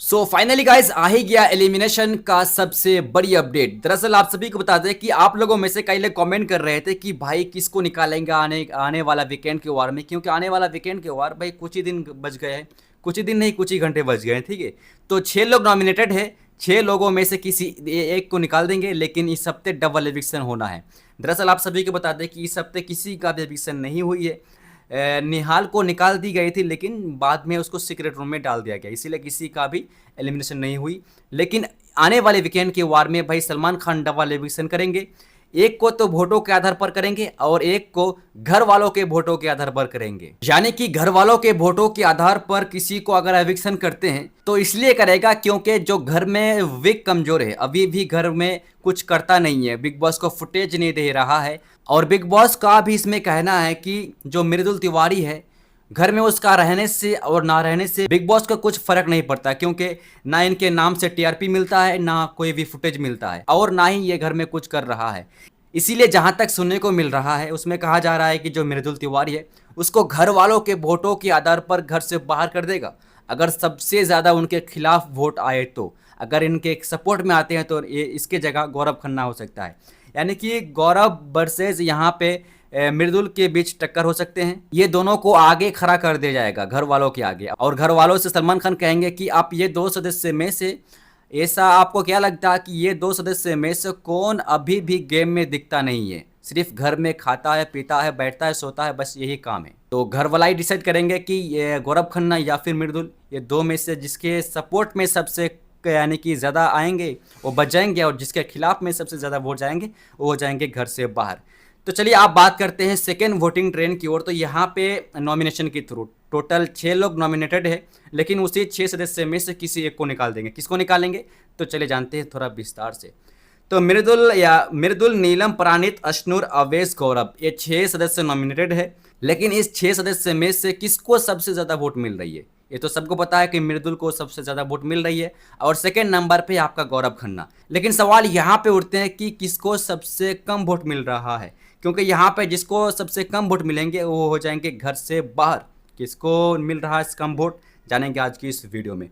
So finally guys आ ही गया elimination का सबसे बड़ी अपडेट। दरअसल आप सभी को बता दें कि आप लोगों में से कई लोग कमेंट कर रहे थे कि भाई किसको निकालेंगे आने आने वाला वीकेंड के वार में, क्योंकि आने वाला वीकेंड के वार भाई कुछ ही दिन बच गए हैं, कुछ ही दिन नहीं कुछ ही घंटे बच गए हैं। ठीक है, तो 6 लोग नॉमिनेटेड है, 6 लोगों में से किसी एक को निकाल देंगे, लेकिन इस हफ्ते डबल एविक्शन होना है। दरअसल आप सभी को बता दें कि इस हफ्ते किसी का भी एविक्शन नहीं हुई है। निहाल को निकाल दी गई थी, लेकिन बाद में उसको सीक्रेट रूम में डाल दिया गया, इसीलिए किसी का भी एलिमिनेशन नहीं हुई। लेकिन आने वाले वीकेंड के वार में भाई सलमान खान डबल एविक्शन करेंगे। एक को तो वोटों के आधार पर करेंगे और एक को घर वालों के वोटों के आधार पर करेंगे। यानी कि घर वालों के वोटों के आधार पर किसी को अगर एविक्शन करते हैं तो इसलिए करेगा क्योंकि जो घर में वीक कमजोर है, अभी भी घर में कुछ करता नहीं है, बिग बॉस को फुटेज नहीं दे रहा है। और बिग बॉस का भी इसमें कहना है कि जो मृदुल तिवारी है, घर में उसका रहने से और ना रहने से बिग बॉस का कुछ फर्क नहीं पड़ता, क्योंकि ना इनके नाम से टीआरपी मिलता है, ना कोई भी फुटेज मिलता है, और ना ही ये घर में कुछ कर रहा है। इसीलिए जहां तक सुनने को मिल रहा है उसमें कहा जा रहा है कि जो मृदुल तिवारी है उसको घर वालों के वोटों के आधार पर घर से बाहर कर देगा। अगर सबसे ज़्यादा उनके खिलाफ वोट आए तो, अगर इनके सपोर्ट में आते हैं तो ये इसके जगह गौरव खन्ना हो सकता है। यानी कि गौरव वर्सेस यहाँ पे मृदुल के बीच टक्कर हो सकते हैं। ये दोनों को आगे खड़ा कर दिया जाएगा घर वालों के आगे, और घर वालों से सलमान खान कहेंगे कि आप ये 2 सदस्य में से, ऐसा आपको क्या लगता है कि ये 2 सदस्य में से कौन अभी भी गेम में दिखता नहीं है, सिर्फ घर में खाता है, पीता है, बैठता है, सोता है, बस यही काम है। तो घर वाला ही डिसाइड करेंगे कि ये गौरव खन्ना या फिर मृदुल, ये दो में से जिसके सपोर्ट में सबसे यानी कि ज़्यादा आएंगे वो बच जाएंगे, और जिसके खिलाफ में सबसे ज़्यादा वोट जाएंगे वो हो जाएंगे घर से बाहर। तो चलिए आप बात करते हैं सेकेंड वोटिंग ट्रेन की ओर। तो यहाँ पे नॉमिनेशन के थ्रू टोटल 6 लोग नॉमिनेटेड है, लेकिन उसी 6 सदस्य में से किसी एक को निकाल देंगे। किसको निकालेंगे तो चले जानते हैं थोड़ा विस्तार से। तो मृदुल, नीलम, प्राणित, अश्नूर, अवेश, गौरव, ये 6 सदस्य नॉमिनेटेड है। लेकिन इस 6 सदस्य में से किसको सबसे ज़्यादा वोट मिल रही है? ये तो सबको पता है कि मृदुल को सबसे ज़्यादा वोट मिल रही है, और सेकेंड नंबर पे आपका गौरव खन्ना। लेकिन सवाल यहाँ पे उठते हैं कि किसको सबसे कम वोट मिल रहा है, क्योंकि यहाँ पे जिसको सबसे कम वोट मिलेंगे वो हो जाएंगे घर से बाहर। किसको मिल रहा है कम वोट, जानेंगे आज की इस वीडियो में।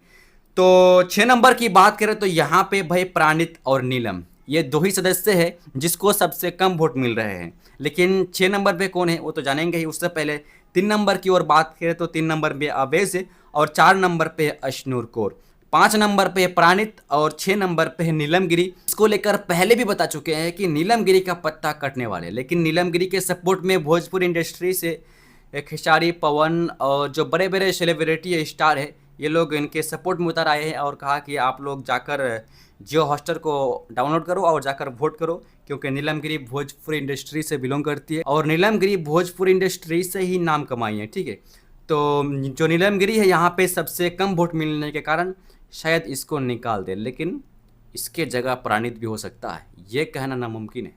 तो 6 नंबर की बात करें तो यहाँ पे भाई प्राणित और नीलम, ये दो ही सदस्य है जिसको सबसे कम वोट मिल रहे हैं। लेकिन 6 नंबर पे कौन है वो तो जानेंगे ही। उससे पहले 3 नंबर की ओर बात करें तो 3 नंबर पे अवेश है, और 4 नंबर पे अश्नूर कौर, 5 नंबर पे प्राणित, और 6 नंबर पे नीलम गिरी। इसको लेकर पहले भी बता चुके हैं कि नीलम गिरी का पत्ता कटने वाले, लेकिन नीलम गिरी के सपोर्ट में भोजपुरी इंडस्ट्री से खेसारी, पवन और जो बड़े बड़े सेलिब्रिटी स्टार है, ये लोग इनके सपोर्ट में उतर आए हैं और कहा कि आप लोग जाकर जियो हॉटस्टार को डाउनलोड करो और जाकर वोट करो, क्योंकि नीलम गिरी भोजपुरी इंडस्ट्री से बिलोंग करती है, और नीलम गिरी भोजपुरी इंडस्ट्री से ही नाम कमाई है। ठीक है, तो जो नीलम गिरी है यहाँ पे सबसे कम वोट मिलने के कारण शायद इसको निकाल दे, लेकिन इसके जगह प्राणित भी हो सकता है, ये कहना नामुमकिन है।